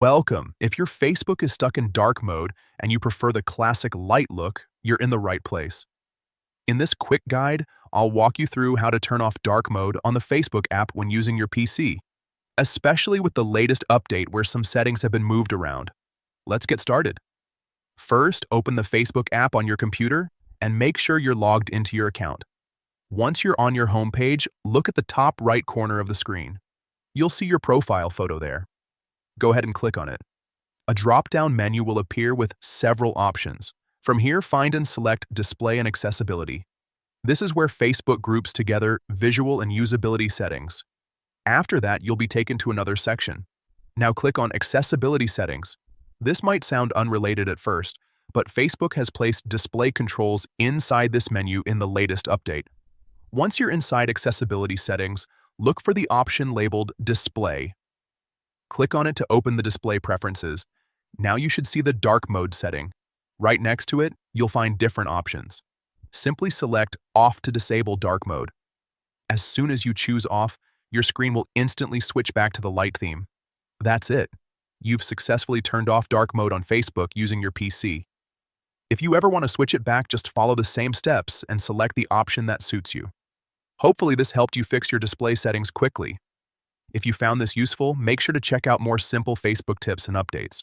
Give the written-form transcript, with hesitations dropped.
Welcome. If your Facebook is stuck in dark mode and you prefer the classic light look, you're in the right place. In this quick guide, I'll walk you through how to turn off dark mode on the Facebook app when using your PC, especially with the latest update where some settings have been moved around. Let's get started. First, open the Facebook app on your computer and make sure you're logged into your account. Once you're on your home page, look at the top right corner of the screen. You'll see your profile photo there. Go ahead and click on it. A drop-down menu will appear with several options. From here, find and select Display and Accessibility. This is where Facebook groups together visual and usability settings. After that, you'll be taken to another section. Now click on Accessibility Settings. This might sound unrelated at first, but Facebook has placed display controls inside this menu in the latest update. Once you're inside Accessibility Settings, look for the option labeled Display. Click on it to open the display preferences. Now you should see the dark mode setting. Right next to it, you'll find different options. Simply select Off to disable dark mode. As soon as you choose off, your screen will instantly switch back to the light theme. That's it. You've successfully turned off dark mode on Facebook using your PC. If you ever want to switch it back, just follow the same steps and select the option that suits you. Hopefully this helped you fix your display settings quickly. If you found this useful, make sure to check out more simple Facebook tips and updates.